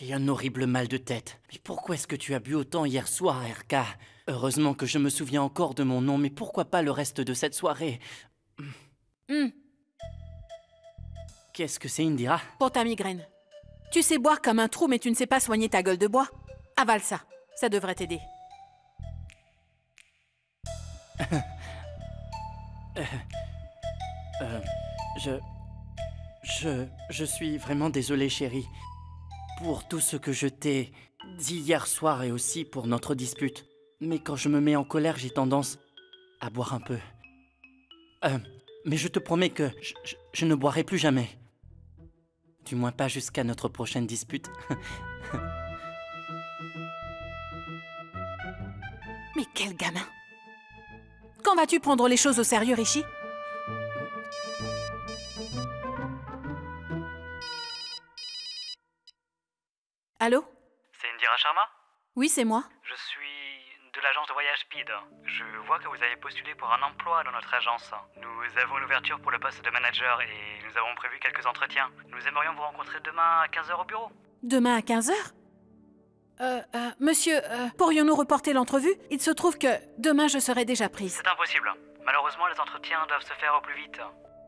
J'ai un horrible mal de tête. Mais pourquoi est-ce que tu as bu autant hier soir, RK? Heureusement que je me souviens encore de mon nom, mais pourquoi pas le reste de cette soirée? Qu'est-ce que c'est, Indira? Pour ta migraine. Tu sais boire comme un trou, mais tu ne sais pas soigner ta gueule de bois. Avale ça. Ça devrait t'aider. Je suis vraiment désolé, chérie, pour tout ce que je t'ai dit hier soir et aussi pour notre dispute. Mais quand je me mets en colère, j'ai tendance à boire un peu. Mais je te promets que je ne boirai plus jamais. Du moins pas jusqu'à notre prochaine dispute. Mais quel gamin! Quand vas-tu prendre les choses au sérieux, Rishi? Allô? C'est Indira Sharma? Oui, c'est moi. Je suis de l'agence de voyage Speed. Je vois que vous avez postulé pour un emploi dans notre agence. Nous avons une ouverture pour le poste de manager et nous avons prévu quelques entretiens. Nous aimerions vous rencontrer demain à 15 h au bureau. Demain à 15 h? Monsieur, pourrions-nous reporter l'entrevue? Il se trouve que demain je serai déjà prise. C'est impossible. Malheureusement, les entretiens doivent se faire au plus vite.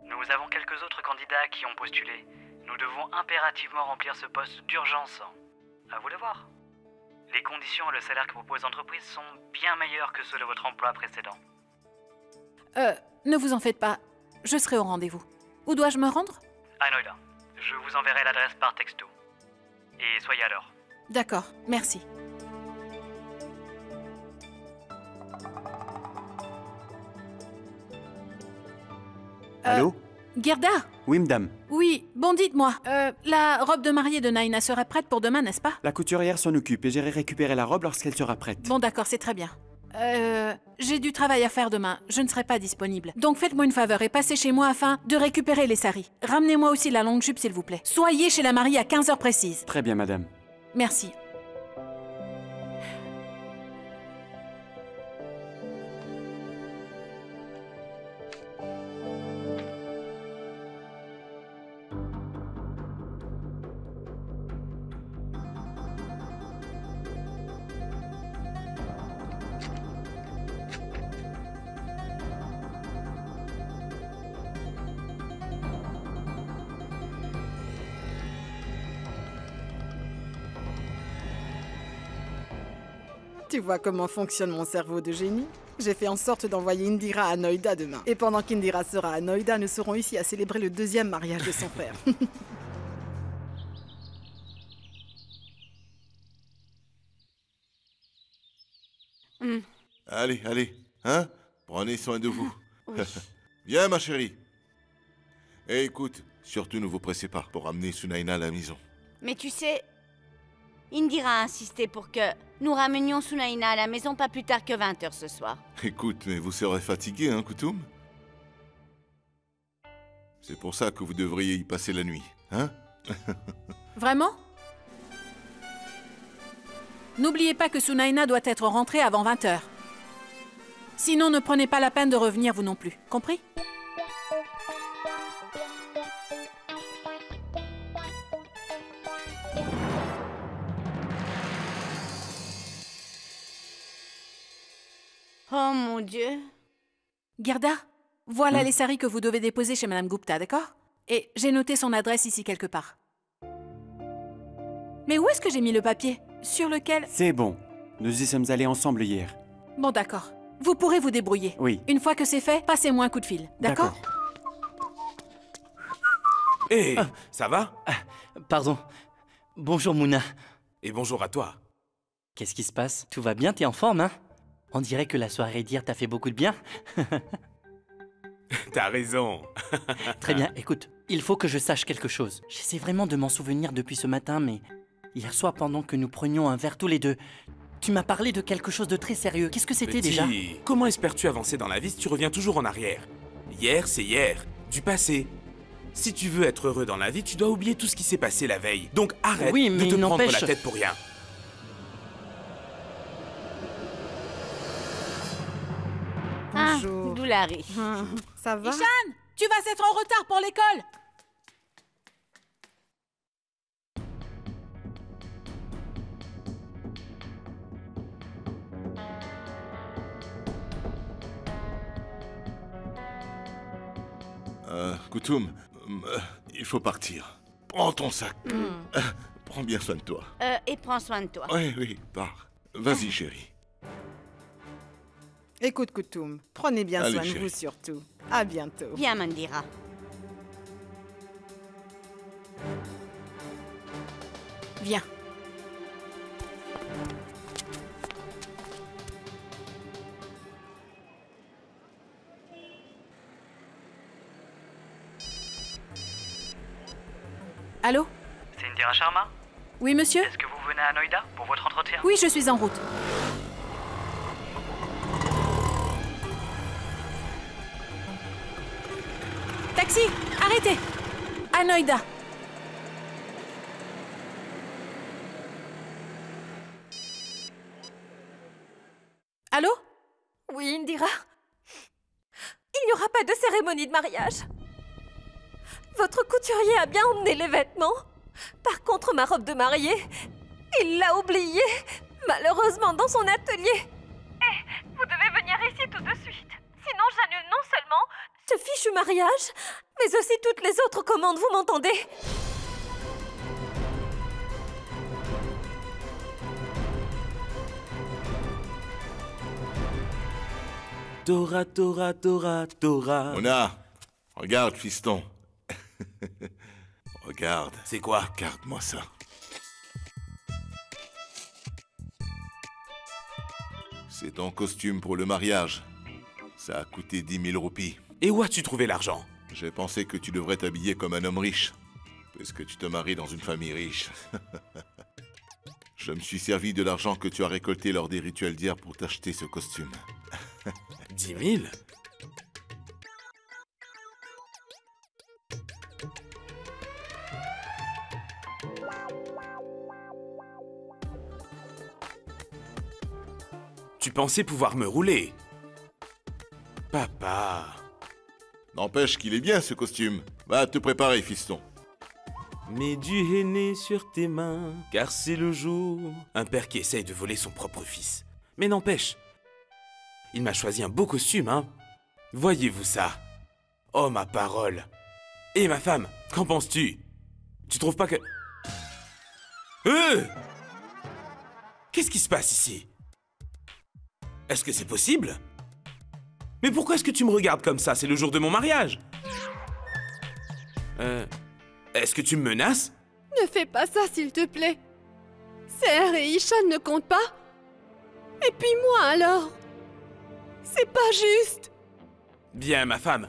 Nous avons quelques autres candidats qui ont postulé. Nous devons impérativement remplir ce poste d'urgence. À vous de voir. Les conditions et le salaire que propose l'entreprise sont bien meilleurs que ceux de votre emploi précédent. Ne vous en faites pas. Je serai au rendez-vous. Où dois-je me rendre? À Noida. Je vous enverrai l'adresse par texto. Et soyez à l'heure. D'accord, merci. Allô? Gerda? Oui, madame. Oui, bon dites-moi, la robe de mariée de Naina sera prête pour demain, n'est-ce pas? La couturière s'en occupe et j'irai récupérer la robe lorsqu'elle sera prête. Bon d'accord, c'est très bien. J'ai du travail à faire demain, je ne serai pas disponible. Donc faites-moi une faveur et passez chez moi afin de récupérer les saris. Ramenez-moi aussi la longue jupe s'il vous plaît. Soyez chez la mariée à 15 h précises. Très bien, madame. Merci. Tu vois comment fonctionne mon cerveau de génie? J'ai fait en sorte d'envoyer Indira à Noida demain. Et pendant qu'Indira sera à Noida, nous serons ici à célébrer le deuxième mariage de son frère. Allez, allez, hein? Prenez soin de vous. Viens, ma chérie. Et écoute, surtout ne vous pressez pas pour ramener Sunaina à la maison. Mais tu sais, Indira a insisté pour que nous ramenions Sunaina à la maison pas plus tard que 20 h ce soir. Écoute, mais vous serez fatigué, hein, Koutoum? C'est pour ça que vous devriez y passer la nuit, hein? Vraiment? N'oubliez pas que Sunaina doit être rentrée avant 20 h. Sinon, ne prenez pas la peine de revenir vous non plus. Compris? Oh mon Dieu. Gerda, voilà les saris que vous devez déposer chez Madame Gupta, d'accord? Et j'ai noté son adresse ici quelque part. Mais où est-ce que j'ai mis le papier? Sur lequel... C'est bon. Nous y sommes allés ensemble hier. Bon, d'accord. Vous pourrez vous débrouiller. Oui. Une fois que c'est fait, passez-moi un coup de fil, d'accord? Hé, ça va? Pardon. Bonjour, Mouna. Et bonjour à toi. Qu'est-ce qui se passe? Tout va bien? T'es en forme, hein? On dirait que la soirée d'hier t'a fait beaucoup de bien. T'as raison. Très bien, écoute, il faut que je sache quelque chose. J'essaie vraiment de m'en souvenir depuis ce matin, mais... Hier soir, pendant que nous prenions un verre tous les deux, tu m'as parlé de quelque chose de très sérieux. Qu'est-ce que c'était déjà? Comment espères-tu avancer dans la vie si tu reviens toujours en arrière? Hier, c'est hier. Du passé. Si tu veux être heureux dans la vie, tu dois oublier tout ce qui s'est passé la veille. Donc arrête de te prendre la tête pour rien. Bonjour. Doulari. Ça va? Ishan, tu vas être en retard pour l'école. Koutoum, il faut partir. Prends ton sac. Prends bien soin de toi. Et prends soin de toi. Oui, pars. Vas-y, chérie. Écoute, Koutoum, prenez bien Allez, soin de chérie. vous surtout. À bientôt. Viens, Mandira. Viens. Allô? C'est Indira Sharma? Oui, monsieur? Est-ce que vous venez à Noida pour votre entretien? Oui, je suis en route. Taxi! Arrêtez! À Noida. Allô? Oui, Indira. Il n'y aura pas de cérémonie de mariage. Votre couturier a bien emmené les vêtements. Par contre, ma robe de mariée, il l'a oubliée, malheureusement, dans son atelier. Et vous devez venir ici tout de suite. Sinon, j'annule non seulement ce fichu mariage, mais aussi toutes les autres commandes, vous m'entendez? Tora, Tora, Tora, Tora. Mona, regarde, fiston. Regarde. C'est quoi? Regarde-moi ça. C'est ton costume pour le mariage. Ça a coûté 10 000 roupies. Et où as-tu trouvé l'argent? J'ai pensé que tu devrais t'habiller comme un homme riche, puisque tu te maries dans une famille riche. Je me suis servi de l'argent que tu as récolté lors des rituels d'hier pour t'acheter ce costume. 10 000? Tu pensais pouvoir me rouler? Papa... N'empêche qu'il est bien, ce costume. Va te préparer, fiston. Mets du henné sur tes mains, car c'est le jour. Un père qui essaye de voler son propre fils. Mais n'empêche, il m'a choisi un beau costume, hein. Voyez-vous ça? Oh, ma parole. Et ma femme, qu'en penses-tu? Tu trouves pas que... Qu'est-ce qui se passe ici? Est-ce que c'est possible? Mais pourquoi est-ce que tu me regardes comme ça? C'est le jour de mon mariage. Est-ce que tu me menaces? Ne fais pas ça, s'il te plaît. Serre et Ishan ne comptent pas. Et puis moi, alors? C'est pas juste. Bien, ma femme.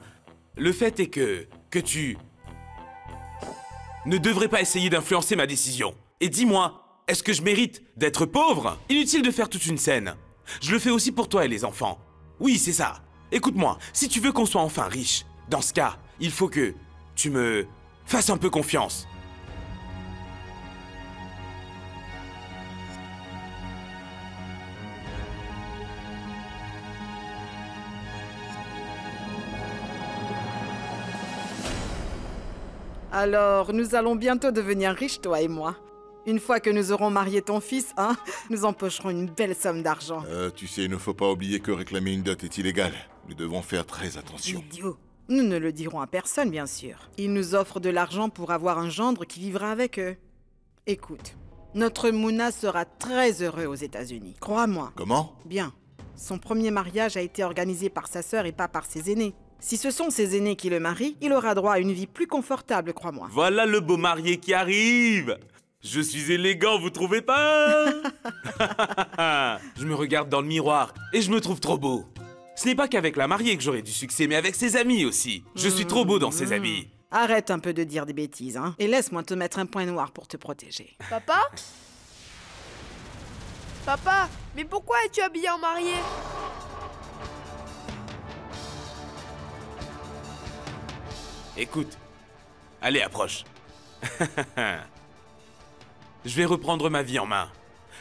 Le fait est que tu... ne devrais pas essayer d'influencer ma décision. Et dis-moi, est-ce que je mérite d'être pauvre? Inutile de faire toute une scène. Je le fais aussi pour toi et les enfants. Oui, c'est ça. Écoute-moi, si tu veux qu'on soit enfin riche, dans ce cas, il faut que tu me fasses un peu confiance. Alors, nous allons bientôt devenir riches, toi et moi. Une fois que nous aurons marié ton fils, hein, nous empocherons une belle somme d'argent. Tu sais, il ne faut pas oublier que réclamer une dot est illégal. Nous devons faire très attention. Idiot. Nous ne le dirons à personne, bien sûr. Ils nous offrent de l'argent pour avoir un gendre qui vivra avec eux. Écoute, notre Mouna sera très heureux aux États-Unis. Crois-moi. Comment? Bien. Son premier mariage a été organisé par sa sœur et pas par ses aînés. Si ce sont ses aînés qui le marient, il aura droit à une vie plus confortable, crois-moi. Voilà le beau marié qui arrive! Je suis élégant, vous trouvez pas? Je me regarde dans le miroir et je me trouve trop beau. Ce n'est pas qu'avec la mariée que j'aurai du succès, mais avec ses amis aussi. Je suis trop beau dans ses habits. Arrête un peu de dire des bêtises, hein, et laisse-moi te mettre un point noir pour te protéger. Papa? Papa, mais pourquoi es-tu habillé en mariée? Écoute, allez, approche. Je vais reprendre ma vie en main.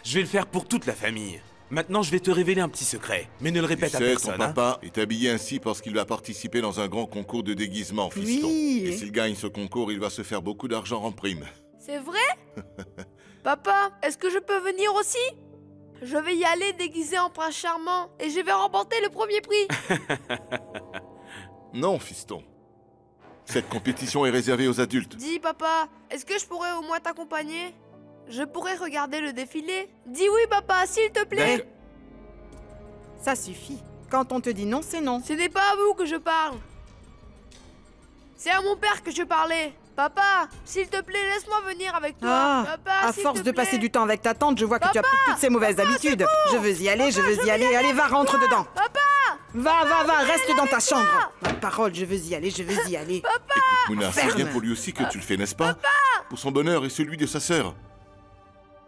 Je vais le faire pour toute la famille. Maintenant, je vais te révéler un petit secret, mais ne le répète à personne. Ton papa est habillé ainsi parce qu'il va participer dans un grand concours de déguisement, fiston. Oui. Et s'il gagne ce concours, il va se faire beaucoup d'argent en prime. C'est vrai? Papa, est-ce que je peux venir aussi? Je vais y aller déguisé en prince charmant et je vais remporter le premier prix. Non, fiston. Cette compétition est réservée aux adultes. Dis, papa, est-ce que je pourrais au moins t'accompagner? Je pourrais regarder le défilé? Dis oui, papa, s'il te plaît. Ça suffit. Quand on te dit non, c'est non. Ce n'est pas à vous que je parle. C'est à mon père que je parlais. Papa, s'il te plaît, laisse-moi venir avec toi. Ah, Papa, à force de passer du temps avec ta tante, je vois que tu as pris toutes ces mauvaises habitudes. Je veux y aller, je veux y aller. Allez, va, rentre dedans. Papa! Va, reste dans ta chambre. Ma parole, je veux y aller, je veux y aller. Écoute, Mouna, c'est bien pour lui aussi que tu le fais, n'est-ce pas? Pour son bonheur et celui de sa sœur.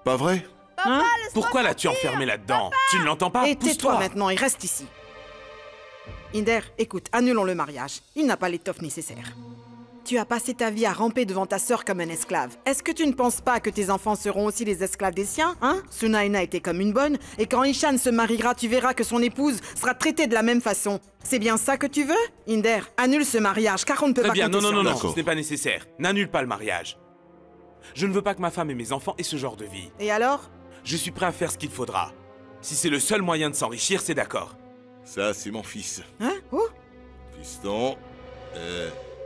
Pas vrai? Hein? Pourquoi l'as-tu enfermé là-dedans? Tu ne l'entends pas? Et tais-toi Pousse-toi. maintenant et reste ici. Inder, écoute, annulons le mariage. Il n'a pas l'étoffe nécessaire. Tu as passé ta vie à ramper devant ta sœur comme un esclave. Est-ce que tu ne penses pas que tes enfants seront aussi les esclaves des siens, hein? Sunaina était comme une bonne, et quand Ishan se mariera, tu verras que son épouse sera traitée de la même façon. C'est bien ça que tu veux? Inder, annule ce mariage, car on ne peut Très pas bien, compter non, sur non, toi. ce n'est pas nécessaire. N'annule pas le mariage. Je ne veux pas que ma femme et mes enfants aient ce genre de vie. Et alors? Je suis prêt à faire ce qu'il faudra. Si c'est le seul moyen de s'enrichir, c'est d'accord. Ça, c'est mon fils. Hein? Oh? Fiston,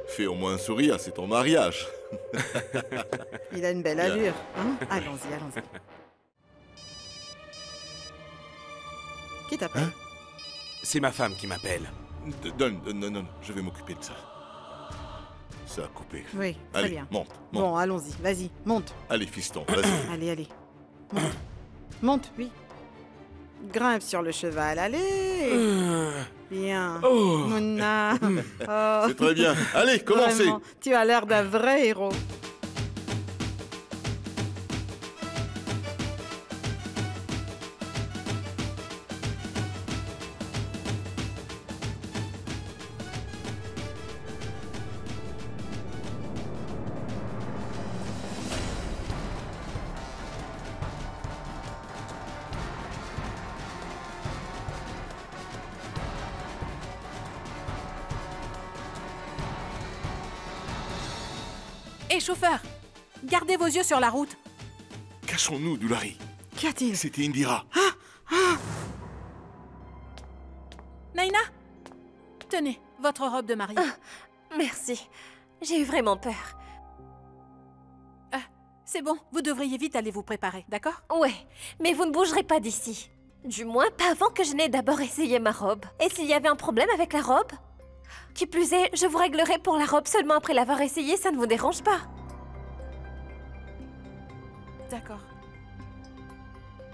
fais au moins un sourire, c'est ton mariage. Il a une belle Bien. allure. Hein? Allons-y, allons-y. Qui t'appelle? Hein? C'est ma femme qui m'appelle. Non, je vais m'occuper de ça. Ça a coupé. Oui, très Allez, bien. monte. Bon, allons-y, vas-y, monte. Allez, fiston, vas-y. Allez. Monte. Monte, oui. Grimpe sur le cheval, allez. Bien. Oh. Mouna. Oh. C'est très bien. Allez, commencez. Vraiment, tu as l'air d'un vrai héros. Hé, chauffeur, gardez vos yeux sur la route. Cachons-nous, Doulari. Qu'y a-t-il? C'était Indira. Naina, tenez, votre robe de mariée. Merci. J'ai eu vraiment peur. C'est bon, vous devriez vite aller vous préparer, d'accord? Ouais, mais vous ne bougerez pas d'ici. Du moins, pas avant que je n'ai d'abord essayé ma robe. Et s'il y avait un problème avec la robe? Qui plus est, je vous réglerai pour la robe seulement après l'avoir essayée, ça ne vous dérange pas? D'accord.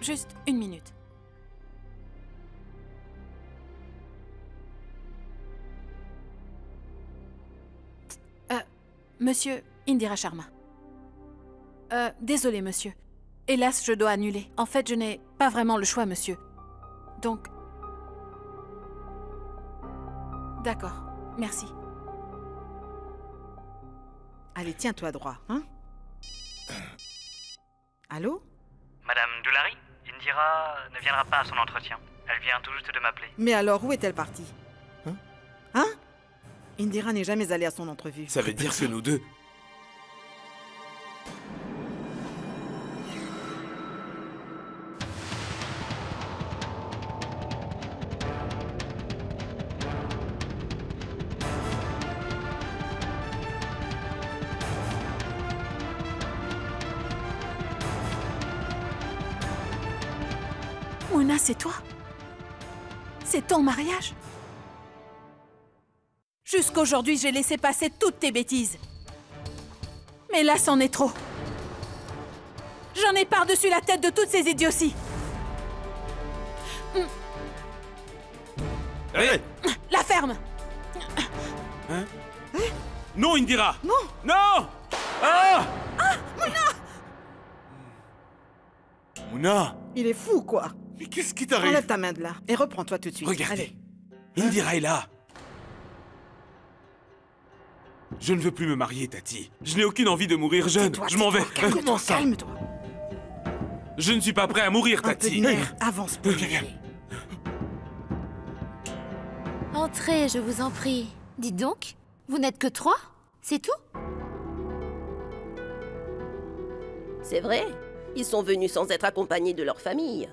Juste une minute. Monsieur Indira Sharma. Désolé, monsieur. Hélas, je dois annuler. En fait, je n'ai pas vraiment le choix, monsieur. Donc... D'accord. Merci. Allez, tiens-toi droit, hein? Allô? Madame Doulari, Indira ne viendra pas à son entretien. Elle vient tout juste de m'appeler. Mais alors, où est-elle partie? Hein? Indira n'est jamais allée à son entrevue. Ça veut dire que nous deux... Mouna, c'est toi? C'est ton mariage? Jusqu'aujourd'hui, j'ai laissé passer toutes tes bêtises. Mais là, c'en est trop. J'en ai par-dessus la tête de toutes ces idioties. Hé! La ferme! Hein? Non, Indira! Non! Non! Ah! Mouna, Il est fou, quoi! mais qu'est-ce qui t'arrive? Enlève ta main de là et reprends-toi tout de suite. Regardez. Allez. Indira est là. Je ne veux plus me marier, Tati. Je n'ai aucune envie de mourir jeune. Tais-toi, Je m'en vais. tais-toi, calme-toi, calme-toi. Je ne suis pas prêt à mourir, Un peu Tati. de nerf, avance pour y aller. Entrez, je vous en prie. Dites donc, vous n'êtes que 3? C'est tout? C'est vrai, ils sont venus sans être accompagnés de leur famille.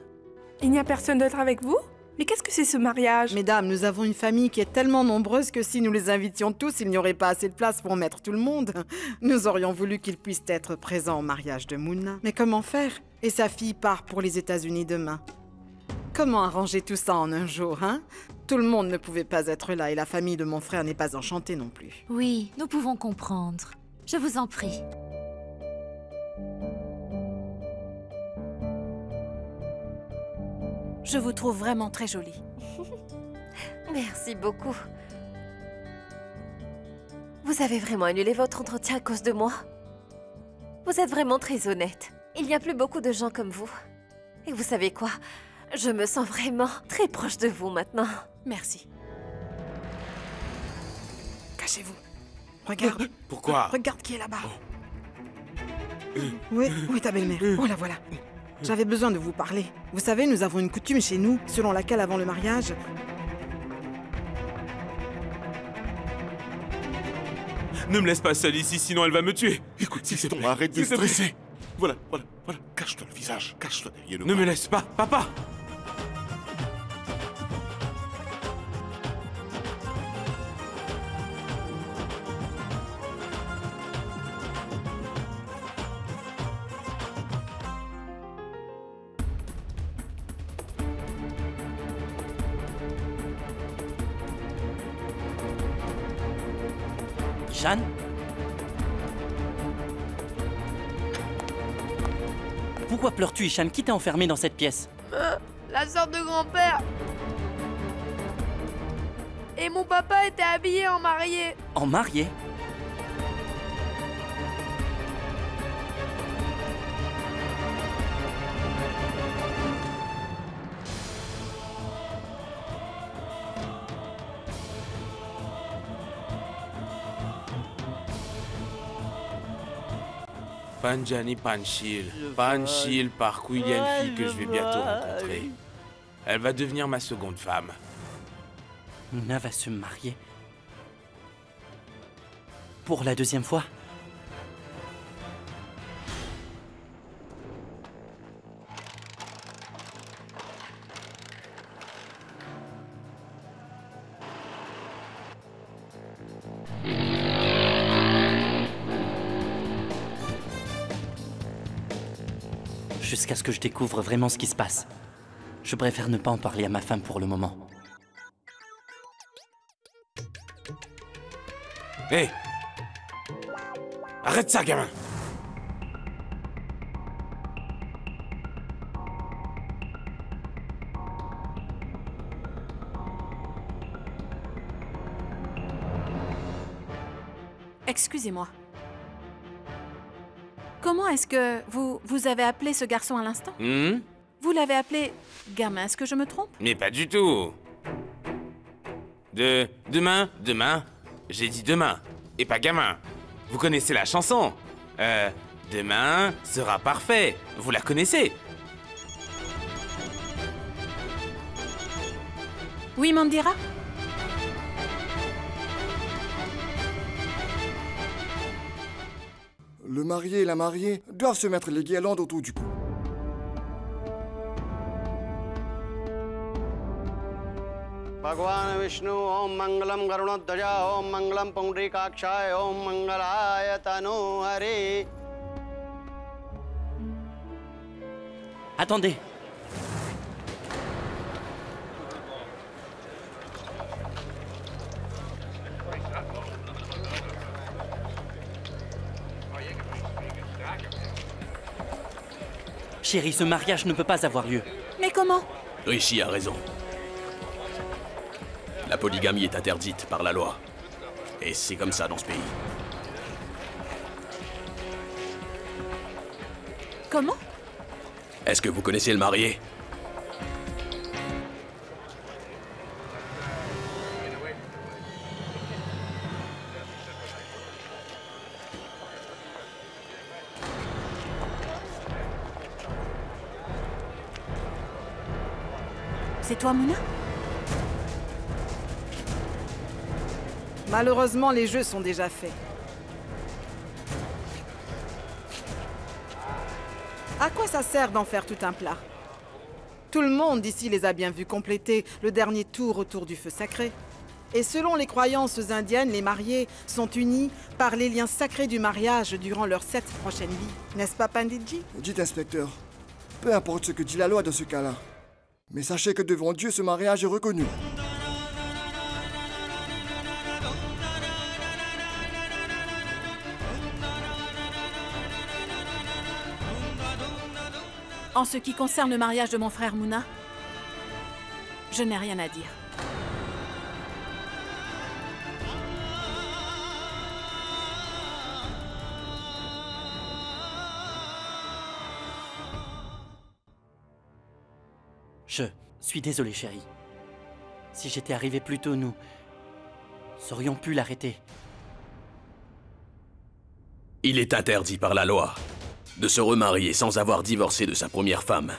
Il n'y a personne d'autre avec vous? Mais qu'est-ce que c'est ce mariage? Mesdames, nous avons une famille qui est tellement nombreuse que si nous les invitions tous, il n'y aurait pas assez de place pour mettre tout le monde. Nous aurions voulu qu'ils puissent être présents au mariage de Mouna. Mais comment faire? Et sa fille part pour les États-Unis demain. Comment arranger tout ça en un jour, hein? Tout le monde ne pouvait pas être là et la famille de mon frère n'est pas enchantée non plus. Oui, nous pouvons comprendre. Je vous en prie. Je vous trouve vraiment très jolie. Merci beaucoup. Vous avez vraiment annulé votre entretien à cause de moi? Vous êtes vraiment très honnête. Il n'y a plus beaucoup de gens comme vous. Et vous savez quoi? Je me sens vraiment très proche de vous maintenant. Merci. Cachez-vous. Regarde. Pourquoi? Regarde qui est là-bas. Oui, ta belle-mère. Oh, la voilà. J'avais besoin de vous parler. Vous savez, nous avons une coutume chez nous, selon laquelle avant le mariage... Ne me laisse pas seule ici, sinon elle va me tuer. Écoute, fiston, arrête de stresser. Voilà. Cache-toi le visage, cache-toi derrière le Ne bras. me laisse pas, papa. Jeanne? Pourquoi pleures-tu, Ishan? Qui t'a enfermé dans cette pièce? La sœur de grand-père. Et mon papa était habillé en marié. En mariée? Panjani Panchil. Panchil, par où il y a une fille que je vais bientôt rencontrer. Elle va devenir ma seconde femme. Mouna va se marier. Pour la deuxième fois? Jusqu'à ce que je découvre vraiment ce qui se passe. Je préfère ne pas en parler à ma femme pour le moment. Hé! Arrête ça, gamin! Excusez-moi. Comment est-ce que vous avez appelé ce garçon à l'instant? Vous l'avez appelé gamin, est-ce que je me trompe? Mais pas du tout. Demain. J'ai dit demain, et pas gamin. Vous connaissez la chanson? Demain sera parfait. Vous la connaissez? Oui, Mandira? Le marié et la mariée doivent se mettre les guirlandes autour du cou. भगवान विष्णु ओम मंगलम गरुणध्वजा ओम मंगलम पुंडरीकाक्षाय ओम मंगलाय तनु Hari. Attendez. Chérie, ce mariage ne peut pas avoir lieu. Mais comment? Rishi a raison. La polygamie est interdite par la loi. Et c'est comme ça dans ce pays. Comment? Est-ce que vous connaissez le marié? C'est toi, Mouna? Malheureusement, les jeux sont déjà faits. À quoi ça sert d'en faire tout un plat? Tout le monde ici les a bien vus compléter le dernier tour autour du feu sacré. Et selon les croyances indiennes, les mariés sont unis par les liens sacrés du mariage durant leurs 7 prochaines vies. N'est-ce pas, Panditji? Dites, inspecteur, peu importe ce que dit la loi dans ce cas-là. Mais sachez que devant Dieu, ce mariage est reconnu. En ce qui concerne le mariage de mon frère Mouna, je n'ai rien à dire. Je suis désolé, chérie. Si j'étais arrivé plus tôt, nous aurions pu l'arrêter. Il est interdit par la loi de se remarier sans avoir divorcé de sa première femme.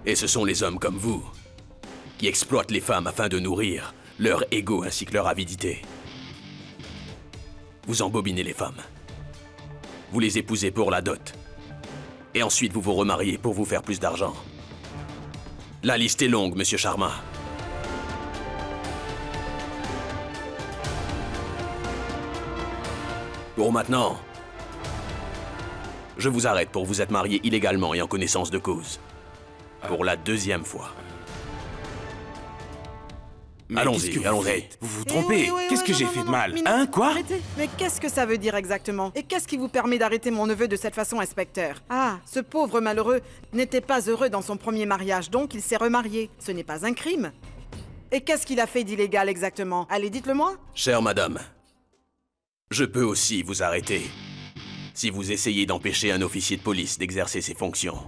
Et ce sont les hommes comme vous qui exploitent les femmes afin de nourrir leur ego ainsi que leur avidité. Vous embobinez les femmes. Vous les épousez pour la dot. Et ensuite vous vous remariez pour vous faire plus d'argent. La liste est longue, Monsieur Sharma. Pour maintenant, je vous arrête pour vous être marié illégalement et en connaissance de cause. Pour la 2e fois. Allons-y, allons-y. Vous vous trompez. Qu'est-ce que j'ai fait de mal? Hein, quoi? Arrêtez. Mais qu'est-ce que ça veut dire exactement? Et qu'est-ce qui vous permet d'arrêter mon neveu de cette façon, inspecteur? Ah, ce pauvre malheureux n'était pas heureux dans son premier mariage, donc il s'est remarié. Ce n'est pas un crime. Et qu'est-ce qu'il a fait d'illégal exactement? Allez, dites-le-moi. Chère madame, je peux aussi vous arrêter si vous essayez d'empêcher un officier de police d'exercer ses fonctions.